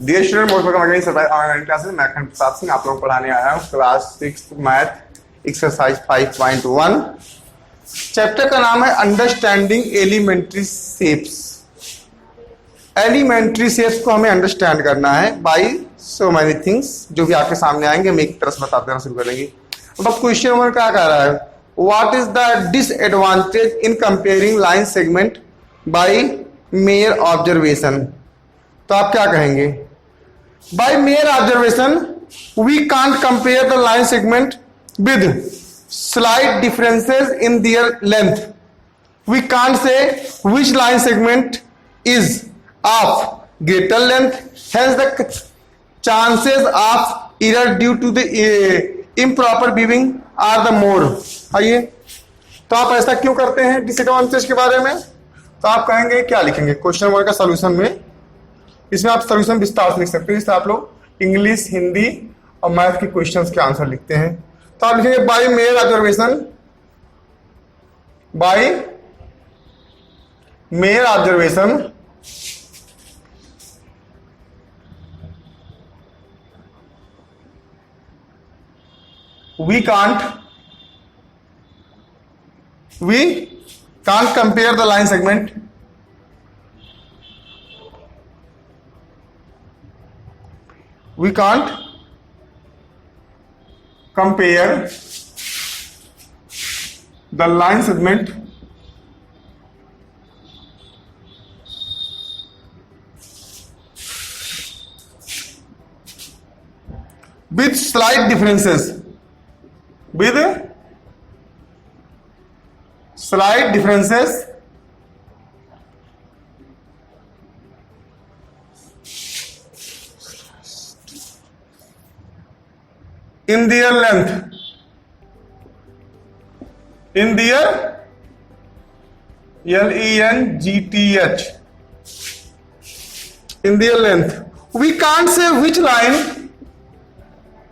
Dear student, most welcome again surprise online classes. मैं अखंड प्रताप सिंह आप लोगों को पढ़ाने आया हूँ क्लास 6 मैथ एक्सरसाइज 5.1। चैप्टर का नाम है understanding elementary shapes. Elementary shapes को हमें अंडरस्टैंड करना है बाई सो मैनी थिंग्स, जो भी आपके सामने आएंगे हम एक तरह से बताते रहना शुरू करेंगे। अब क्वेश्चन नंबर क्या कह रहा है, what is the disadvantage in comparing line segment by mere observation. तो आप क्या कहेंगे, by mere observation we can't compare the line segment with slight differences in their length. We can't say which line segment is of greater length, hence the chances of error due to the improper viewing are the more. आइए, तो आप ऐसा क्यों करते हैं disadvantage के बारे में। तो आप कहेंगे, क्या लिखेंगे क्वेश्चन नंबर का सोल्यूशन में, इसमें आप सोल्यूशन विस्तार से लिख सकते हैं। जैसे आप लोग इंग्लिश, हिंदी और मैथ के क्वेश्चंस के आंसर लिखते हैं, तो आप लिखेंगे by mere observation, by mere observation we can't compare the line segment we can't compare the line segment with slight differences in their length, in their length, in their length. We can't say which line,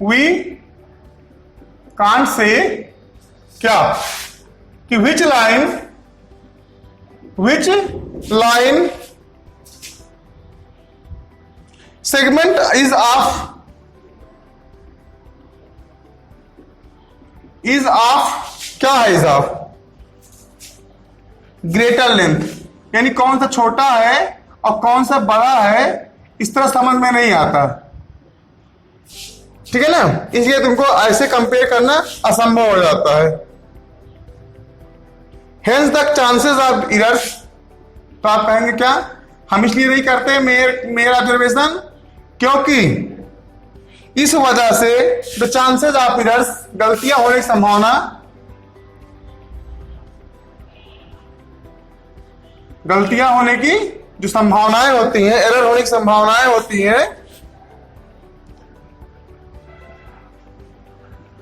we can't say क्या कि which line segment is of क्या है, is of greater length, यानी कौन सा छोटा है और कौन सा बड़ा है इस तरह समझ में नहीं आता, ठीक है ना। इसलिए तुमको ऐसे कंपेयर करना असंभव हो जाता है। Hence the chances of errors, तो आप कहेंगे क्या, हम इसलिए नहीं करते मेयर ऑब्जर्वेशन क्योंकि इस वजह से द चांसेस ऑफ एरर्स, गलतियां होने की संभावना, गलतियां होने की जो संभावनाएं होती हैं, एरर होने की संभावनाएं होती हैं,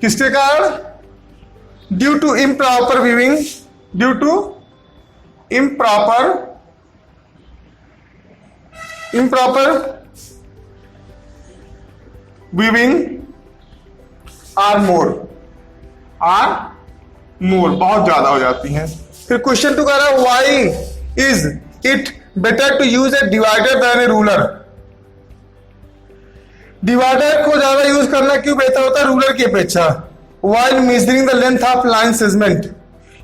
किसके कारण, due to improper viewing, due to improper viewing are more बहुत ज्यादा हो जाती हैं। फिर क्वेश्चन 2 कह रहा है, why is it better to use a divider than a ruler. Divider को ज्यादा यूज करना क्यों बेहतर होता है रूलर की अपेक्षा। While measuring the length of line segment,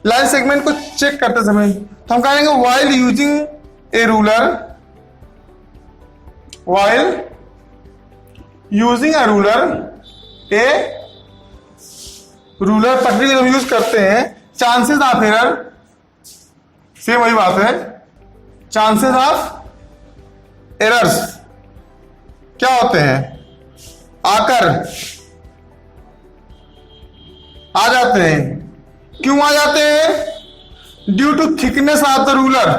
line segment को चेक करते समय, तो हम कहेंगे व्हाइल यूजिंग ए रूलर, व्हाइल यूजिंग ए रूलर पटरी जब यूज करते हैं, चांसेस ऑफ एरर, सेम वही बात है, चांसेस ऑफ एरर्स क्या होते हैं, आकर आ जाते हैं। क्यों आ जाते हैं, due to thickness of the ruler,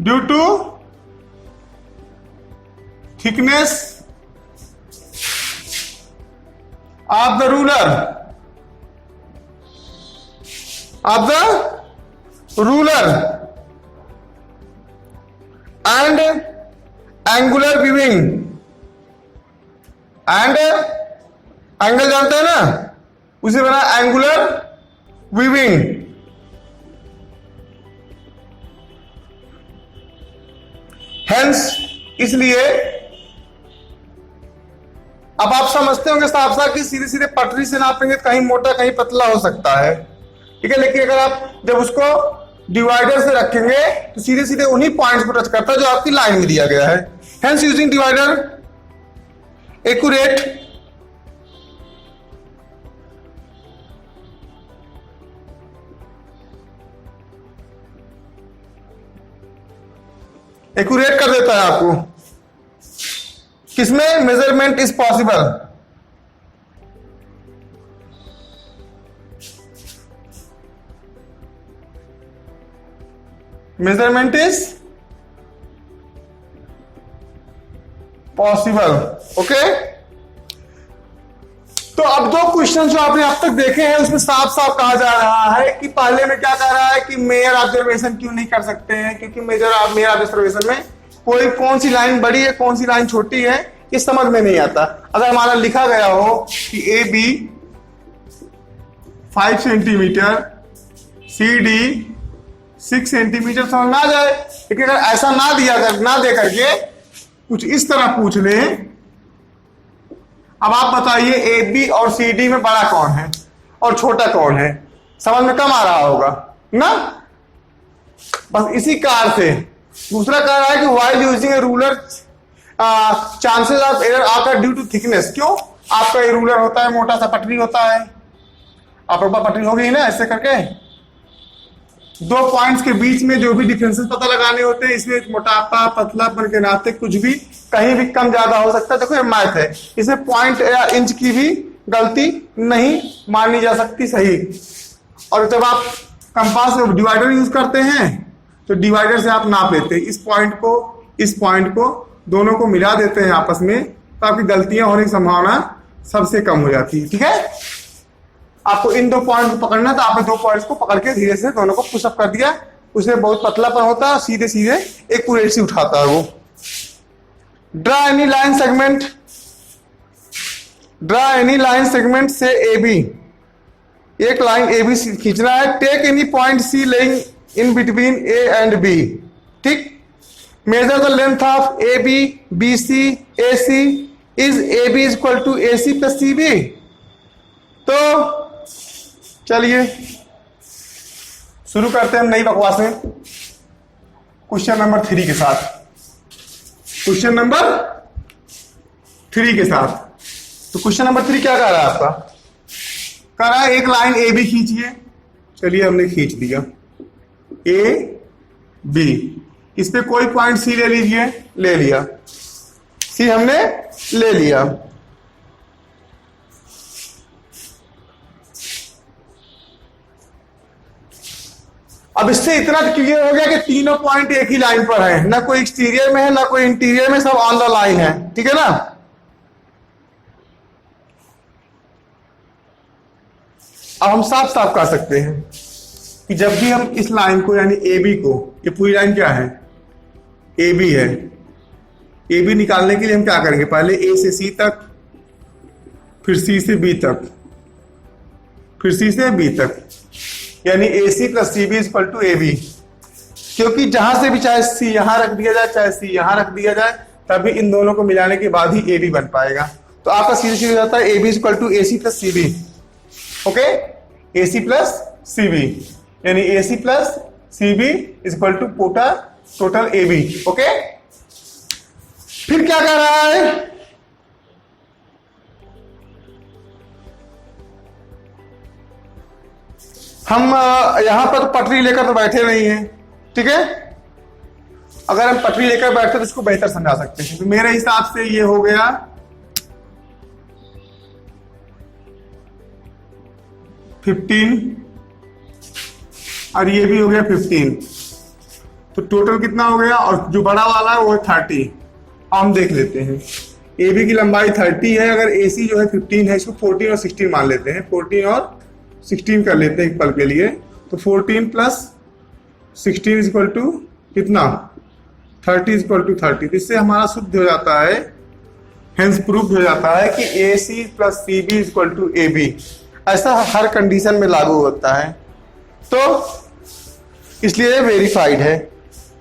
due to thickness of the ruler and angular viewing, and angle जानते हैं ना, उसे बना एंगुलर व्यूइंग। Hence, इसलिए अब आप समझते होंगे साफ साफ कि सीधे सीधे पटरी से नापेंगे कहीं मोटा कहीं पतला हो सकता है, ठीक है। लेकिन अगर आप जब उसको डिवाइडर से रखेंगे तो सीधे सीधे उन्हीं पॉइंट्स को टच करता है जो आपकी लाइन में दिया गया है। Hence using divider accurate accurate कर देता है आपको। किसमें measurement is possible, measurement is possible, okay. तो अब दो क्वेश्चन जो आपने अब तक देखे हैं उसमें साफ साफ कहा जा रहा है कि पहले में क्या कह रहा है कि मेयर ऑब्जर्वेशन क्यों नहीं कर सकते हैं, क्योंकि मेयर ऑब्जर्वेशन में कोई कौन सी लाइन बड़ी है कौन सी लाइन छोटी है ये समझ में नहीं आता। अगर हमारा लिखा गया हो कि A B 5 centimetre C D 6 centimetre समझ में आ जाए, लेकिन अगर ऐसा ना दे करके कुछ इस तरह पूछ ले, अब आप बताइए ए बी और सी डी में बड़ा कौन है और छोटा कौन है, समझ में कम आ रहा होगा ना। बस इसी कार से दूसरा कह रहा है कि while using A ruler chances of error आकर ड्यू टू थिकनेस। क्यों, आपका रूलर होता है मोटा सा पटरी होता है, आप पटरी होगी ना, ऐसे करके दो पॉइंट्स के बीच में जो भी डिफरेंसेस पता लगाने होते हैं, इसमें मोटापा पतलापन के नाते कुछ भी कहीं भी कम ज्यादा हो सकता है। देखो ये मैथ है, इसमें पॉइंट या इंच की भी गलती नहीं मानी जा सकती सही। और जब आप कंपास में डिवाइडर यूज करते हैं तो डिवाइडर से आप नाप लेते हैं, इस पॉइंट को दोनों को मिला देते हैं आपस में, तो आपकी गलतियां होने की संभावना सबसे कम हो जाती है, ठीक है। आपको इन दो पॉइंट को पकड़ना, तो आपने दो पॉइंट्स को पकड़ के धीरे से दोनों को पुशअप कर दिया, उसमें बहुत पतलापन होता है, सीधे सीधे एक्यूरेसी उठाता है वो। ड्रा एनी लाइन सेगमेंट से ए बी, एक लाइन ए बी खींचना है। Take any point C lying in between A and B, ठीक। Measure the length of A B B C A C, is A B is equal to A C plus C B. तो चलिए शुरू करते हैं हम नई बकवास में क्वेश्चन नंबर 3 के साथ। क्वेश्चन नंबर 3 के साथ, तो क्वेश्चन नंबर 3 क्या कह रहा है आपका, कह रहा है एक लाइन ए बी खींचिए। चलिए हमने खींच दिया ए बी, इस पे कोई पॉइंट सी ले लीजिए, ले लिया, सी हमने ले लिया। अब इससे इतना क्लियर हो गया कि तीनों पॉइंट एक ही लाइन पर है, ना कोई एक्सटीरियर में है ना कोई इंटीरियर में, सब ऑन द लाइन है, ठीक है ना। अब हम साफ साफ कह सकते हैं कि जब भी हम इस लाइन को यानी ए बी को, ये पूरी लाइन क्या है ए बी है, ए बी निकालने के लिए हम क्या करेंगे, पहले ए से सी तक, फिर सी से बी तक, फिर सी से बी तक, यानी A C plus C B is equal to A B. क्योंकि जहां से भी चाहे सी यहां रख दिया जाए चाहे सी यहां रख दिया जाए, तभी इन दोनों को मिलाने के बाद ही ए बी बन पाएगा। तो आपका सीधे सीधे जाता है A B is equal to A C plus C B, okay, A C plus C B, यानी A C plus C B is equal to total A B, okay. फिर क्या कह रहा है, हम यहां पर पटरी लेकर तो बैठे नहीं हैं, ठीक है। अगर हम पटरी लेकर बैठते तो इसको बेहतर समझा सकते हैं। तो मेरे हिसाब से ये हो गया 15 और ये भी हो गया 15, तो टोटल कितना हो गया, और जो बड़ा वाला है वो है 30। हम देख लेते हैं, ए बी की लंबाई 30 है, अगर ए सी जो है 15 है, इसको 14 और 16 मान लेते हैं, 14 और 16 कर लेते हैं एक पल के लिए। तो 14 प्लस 16 इज इक्वल टू कितना, 30 इज इक्वल टू 30। इससे हमारा शुद्ध हो जाता है, हेंस प्रूफ हो जाता है कि A C plus C B is equal to A B. ऐसा हर कंडीशन में लागू होता है, तो इसलिए वेरीफाइड है,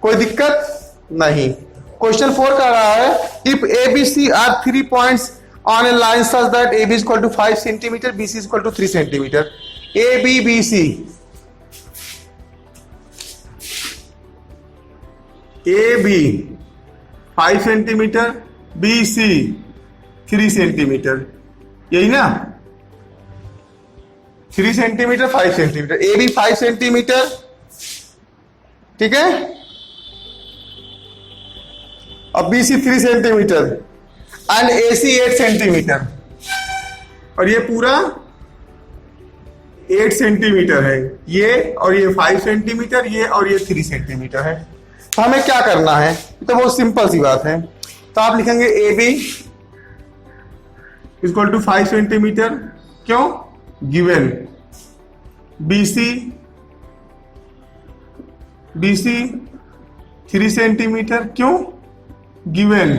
कोई दिक्कत नहीं। क्वेश्चन 4 कह रहा है if A B C are 3 points on a line such that A B is equal to 5 centimetre, B C is equal to 3 centimetre. A B B C, A B 5 centimetre, B C 3 centimetre, यही ना, 3 centimetre 5 centimetre, A B 5 centimetre, ठीक है, और B C 3 centimetre and A C 8 centimetre, और ये पूरा 8 centimetre है, ये और ये 5 सेंटीमीटर, ये और ये 3 सेंटीमीटर है। तो हमें क्या करना है, तो बहुत सिंपल सी बात है। तो आप लिखेंगे A B equal to 5 centimetre, क्यों, गिवन बी सी 3 सेंटीमीटर, क्यों, गिवन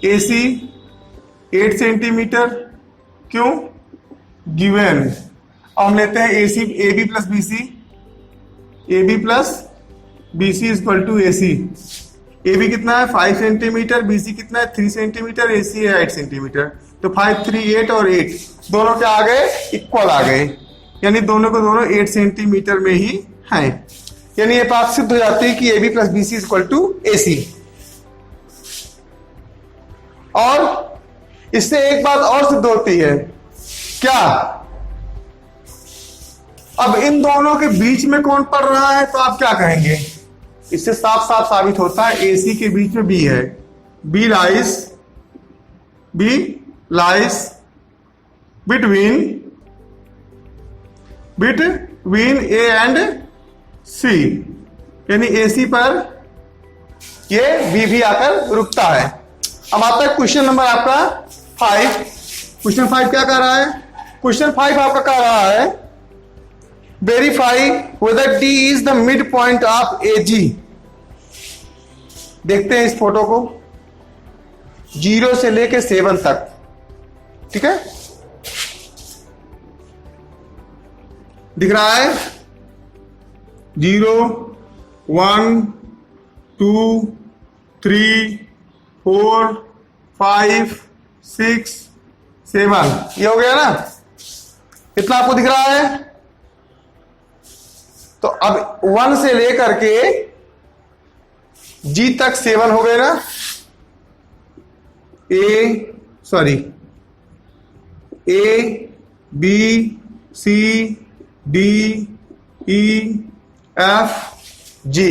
ए सी 8 सेंटीमीटर, क्यों, गिवन। अब हम लेते हैं A C, A B plus B C, A B plus B C equal to A C. A B कितना है 5 centimetre, B सी कितना है 3 सेंटीमीटर, ए सी है 8 सेंटीमीटर। तो 5 3 8 और 8 दोनों क्या आ गए, इक्वल आ गए, यानी दोनों को दोनों 8 सेंटीमीटर में ही हैं। यानी ये बात सिद्ध हो जाती है कि A B plus B C equal to A C. और इससे एक बात और सिद्ध होती है, क्या, अब इन दोनों के बीच में कौन पड़ रहा है, तो आप क्या कहेंगे, इससे साफ साफ साबित होता है ए सी के बीच में बी है, B lies between A and C, यानी ए सी पर ये बी भी आकर रुकता है। अब आता है क्वेश्चन नंबर आपका 5। क्वेश्चन 5 क्या कह रहा है, क्वेश्चन 5 आपका कह रहा है verify whether D is the mid point of A G. देखते हैं इस फोटो को, 0 से लेके 7 तक, ठीक है, दिख रहा है 0 1 2 3 4 5 6 7, ये हो गया ना, कितना आपको दिख रहा है। तो अब 1 से लेकर के जी तक 7 हो गए ना, A B C D E F G,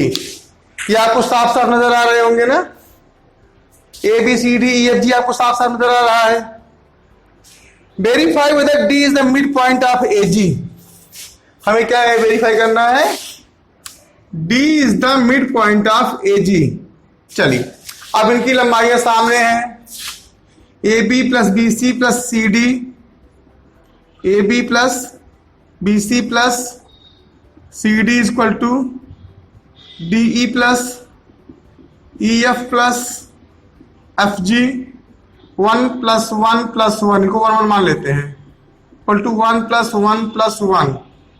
ये आपको साफ साफ नजर आ रहे होंगे ना, A B C D E F G आपको साफ साफ नजर आ रहा है। Verify whether D is the mid point of A G. हमें क्या है, वेरीफाई करना है D is the mid point of A G. चलिए अब इनकी लंबाइयां सामने हैं, A B plus B C plus C D, A B plus B C plus C D is equal to D E plus E F plus F G. 1 + 1 + 1 इनको 1 1 मान लेते हैं, इक्वल टू 1 + 1 + 1,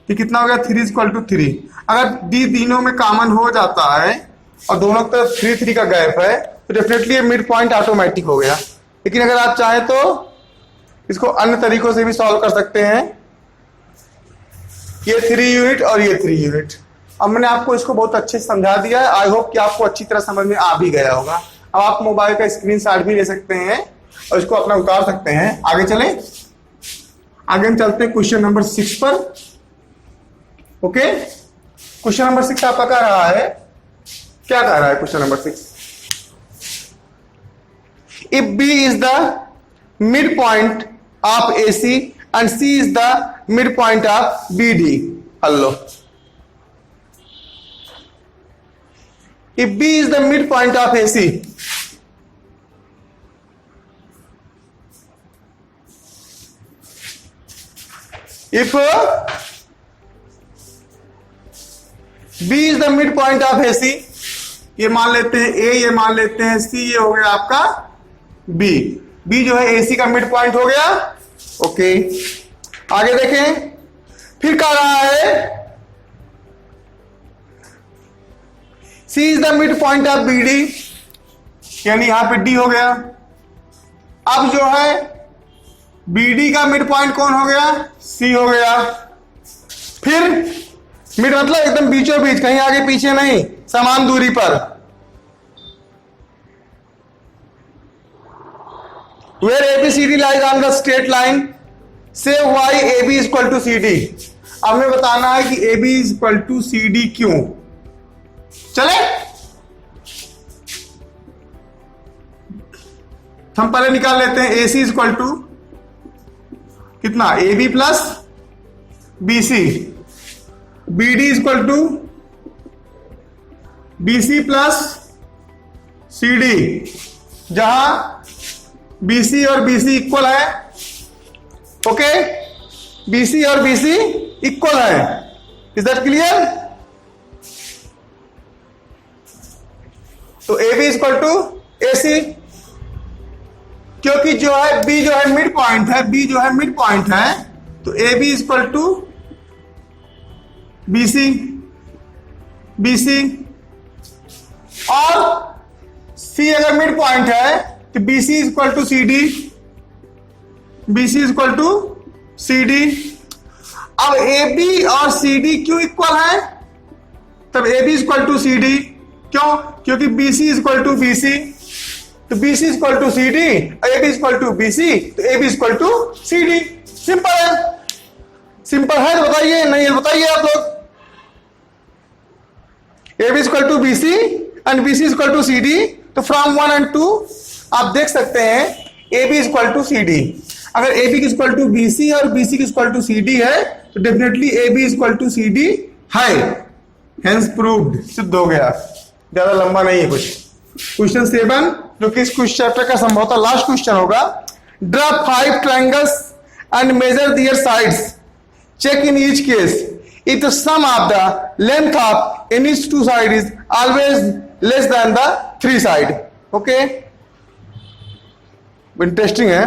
ये कितना हो गया 3 इक्वल टू 3। अगर D तीनों में कॉमन हो जाता है और दोनों की तरफ 3 3 का गैप है तो डेफिनेटली ये मिड पॉइंट ऑटोमेटिक हो गया। लेकिन अगर आप चाहें तो इसको अन्य तरीकों से भी सॉल्व कर सकते हैं, ये 3 यूनिट और ये 3 यूनिट। अब मैंने आपको इसको बहुत अच्छे से समझा दिया है, आई होप कि आपको अच्छी तरह समझ में आ भी गया होगा। अब आप मोबाइल का स्क्रीनशॉट भी ले सकते हैं और इसको अपना उतार सकते हैं। आगे चलें, आगे हम चलते हैं क्वेश्चन नंबर 6 पर। ओके, क्वेश्चन नंबर 6 आपका कह रहा है, क्या कह रहा है question number 6, if B is the mid point of A C and C is the mid point of B D. Hello, if B is the midpoint of AC, if B is the midpoint of AC, ये मान लेते हैं A, ये मान लेते हैं C, ये हो गया आपका B। B जो है AC का मिड पॉइंट हो गया। ओके, आगे देखें, फिर कह रहा है C is the midpoint of BD, यानी यहां पे डी हो गया। अब जो है बीडी का मिड पॉइंट कौन हो गया, सी हो गया। फिर मिड मतलब एकदम बीचों बीच, कहीं आगे पीछे नहीं, समान दूरी पर। Where A B C D lies on the straight line से why A B equal to C D. अब हमें बताना है कि A B equal to C D क्यों। चले हम पहले निकाल लेते हैं। ए सी इक्वल टू कितना, A B plus B C. B D equal to B C plus C D, जहां बी सी और बी सी इक्वल है। ओके, बी सी और बी सी इक्वल है। Is that clear? तो A B equal to A C, क्योंकि जो है B जो है मिड पॉइंट है, बी जो है मिड पॉइंट है, तो A B equal to B C, B C. और सी अगर मिड पॉइंट है तो B C equal to C D, B C equal to C D. अब ए बी और सी डी क्यों इक्वल है, तब A B equal to C D क्यों, क्योंकि B C equal to B C, तो B C equal to C D, A B equal to B C, तो A B equal to C D. Simple है, simple है तो बताइए, नहीं है बताइए आप लोग। A B equal to B C and B C equal to C D, तो फ्रॉम 1 and 2 आप देख सकते हैं A B equal to C D. अगर A B equal to B C और B C equal to C D है तो definitely A B equal to C D है। हेंस प्रूव्ड, सिद्ध हो गया। ज्यादा लंबा नहीं है कुछ। क्वेश्चन 7 जो कि इस क्वेश्चन चैप्टर का संभवतः लास्ट क्वेश्चन होगा। Draw 5 triangles and measure their sides, check in each case if the sum of the length of any two side is always less than the 3 side. Okay, interesting है।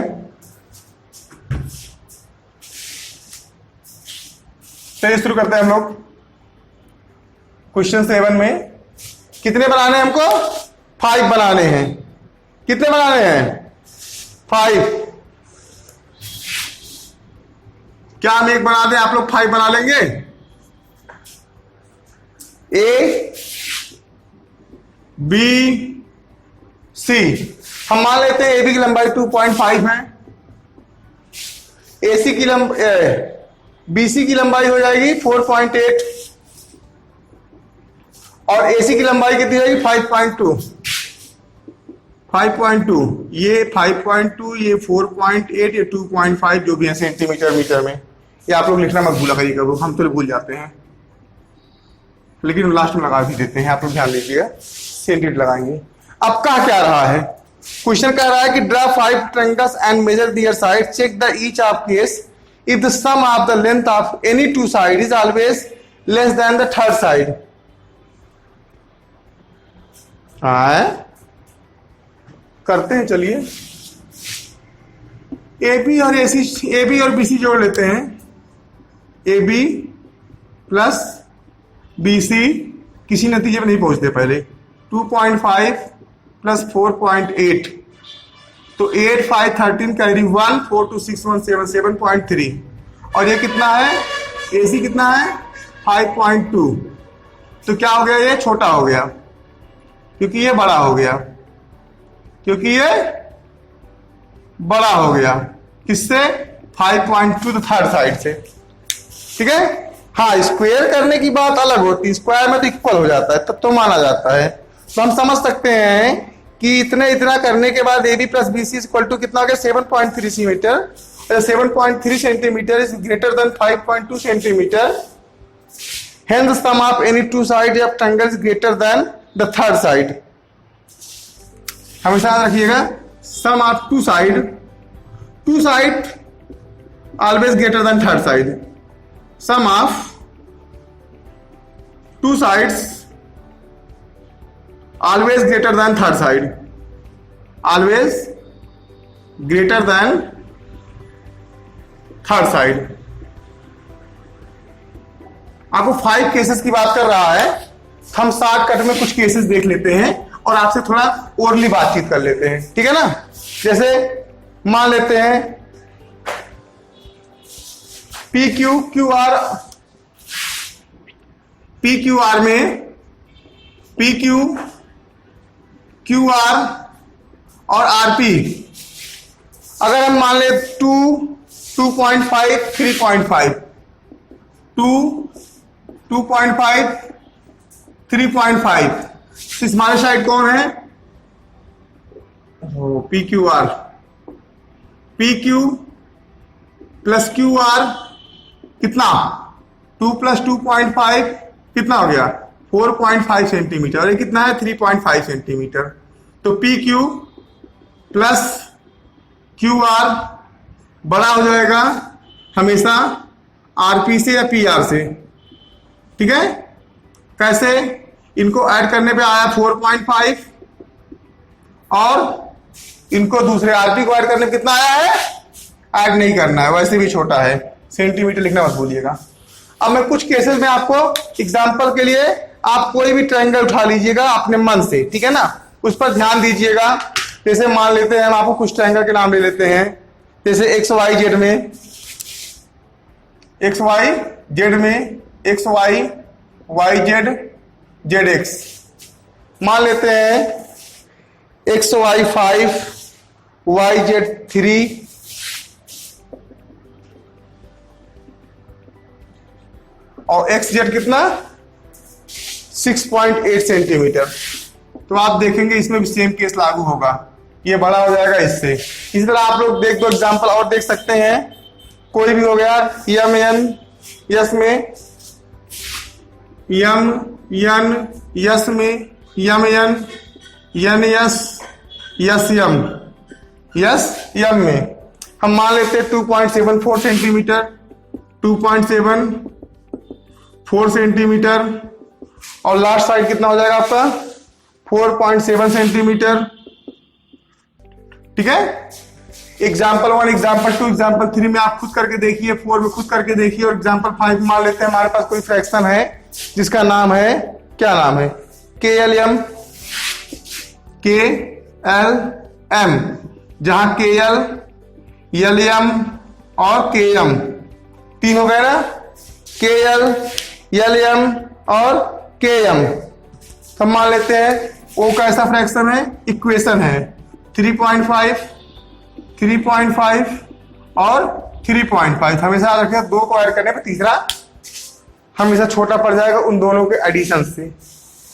चलिए शुरू करते हैं हम लोग। क्वेश्चन 7 में कितने बनाने हैं हमको, 5 बनाने हैं। कितने बनाने हैं, 5। क्या हम एक बना दें, आप लोग 5 बना लेंगे? ए बी सी, हम मान लेते हैं ए बी की लंबाई 2.5 है, ए सी की बी सी की लंबाई हो जाएगी 4.8 और ए सी की लंबाई कितनी जाएगी 5.2। 5.2, ये 5.2, ये 4.8, ये 2.5 जो भी है सेंटीमीटर मीटर में। ये आप लोग लिखना मत भूला करिएगा, हम तो भूल जाते हैं, लेकिन लास्ट में लगा भी देते हैं। आप लोग ध्यान दीजिएगा, सेंटीमीटर लगाएंगे। अब कहा क्या रहा है, क्वेश्चन कह रहा है कि draw 5 triangles and measure their side, check the each of case if the sum of the length of any 2 side is always less than the 3rd side. करते हैं, चलिए। ए बी और ए सी, ए बी और B सी जोड़ लेते हैं। A B plus B C, किसी नतीजे में नहीं पहुंचते पहले। 2.5 प्लस 4.8, तो 8, 5, 13 कैरी 1, 4, 2, 6, 1, 7, 7.3। और ये कितना है, ए सी कितना है 5.2। तो क्या हो गया, ये छोटा हो गया क्योंकि ये बड़ा हो गया, क्योंकि ये बड़ा हो गया। किससे, 5.2 तो 3rd साइड से। ठीक है, हाँ, स्क्वायर करने की बात अलग होती है, स्क्वायर में तो इक्वल हो जाता है, तब तो माना जाता है। तो हम समझ सकते हैं कि इतना करने के बाद A B plus B C equal to कितना हो गया 7.3 centimetre. 7.3 centimetre is greater than 5.2 centimetre. Hence the sum of any 2 sides of triangle is greater than the 3rd side. हमेशा याद रखिएगा, sum of 2 side always greater than 3rd side. Sum of 2 sides always greater than 3rd side. Always greater than 3rd side. आपको 5 cases की बात कर रहा है, हम शॉर्टकट में कुछ केसेस देख लेते हैं और आपसे थोड़ा ओरली बातचीत कर लेते हैं, ठीक है ना। जैसे मान लेते हैं पी क्यू आर में पी क्यू आर और आरपी अगर हम मान ले 2.5 3.5 2.5 3.5 तो हमारे साइड कौन है, P Q plus Q R कितना 2 + 2.5 कितना हो गया 4.5 सेंटीमीटर और ये कितना है 3.5 सेंटीमीटर। तो P Q plus Q R बड़ा हो जाएगा हमेशा आरपी से या पी आर से, ठीक है। कैसे, इनको ऐड करने पे आया 4.5 और इनको दूसरे आरपी को ऐड करने पे कितना आया है, ऐड नहीं करना है, वैसे भी छोटा है, सेंटीमीटर लिखना मत भूलिएगा। अब मैं कुछ केसेस में आपको एग्जांपल के लिए आप कोई भी ट्रायंगल उठा लीजिएगा अपने मन से, ठीक है ना, उस पर ध्यान दीजिएगा। जैसे मान लेते हैं हम आपको कुछ ट्रायंगल के नाम ले लेते हैं, जैसे एक्स वाई जेड में x y y z z x, मान लेते हैं एक्स वाई 5 वाई जेड 3 और एक्स जेड कितना 6.8 सेंटीमीटर। तो आप देखेंगे इसमें भी सेम केस लागू होगा, ये बड़ा हो जाएगा इससे। इसी तरह आप लोग देख दो एग्जांपल और देख सकते हैं, कोई भी हो गया यम एन यस में यम यन यस में यम एन यन यस यम में हम मान लेते हैं 2.74 सेंटीमीटर 2.74 सेंटीमीटर और लास्ट साइड कितना हो जाएगा आपका 4.7 सेंटीमीटर, ठीक है। एग्जाम्पल 1 एग्जाम्पल 2 एग्जाम्पल 3 में आप खुद करके देखिए, 4 में खुद करके देखिए और एग्जाम्पल 5 मान लेते हैं हमारे पास कोई फ्रैक्शन है जिसका नाम है, क्या नाम है, KLM जहां KL LM और KM तीन हो गए ना, KL LM और KM। तो मान लेते हैं वो कैसा फ्रैक्शन है, इक्वेशन है 3.5 और 3.5 हमेशा याद रखिए, दो को ऐड करने पे तीसरा हमेशा छोटा पड़ जाएगा उन दोनों के एडिशन से।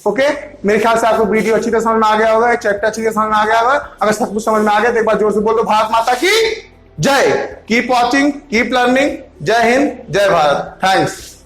ओके, मेरे ख्याल से आपको वीडियो अच्छी तरह समझ में आ गया होगा, चैप्टर अच्छी तरह समझ में आ गया होगा। अगर सब कुछ समझ में आ गया तो एक बार जोर से बोल दो भारत माता की जय। Keep watching, keep learning. जय हिंद, जय भारत। थैंक्स।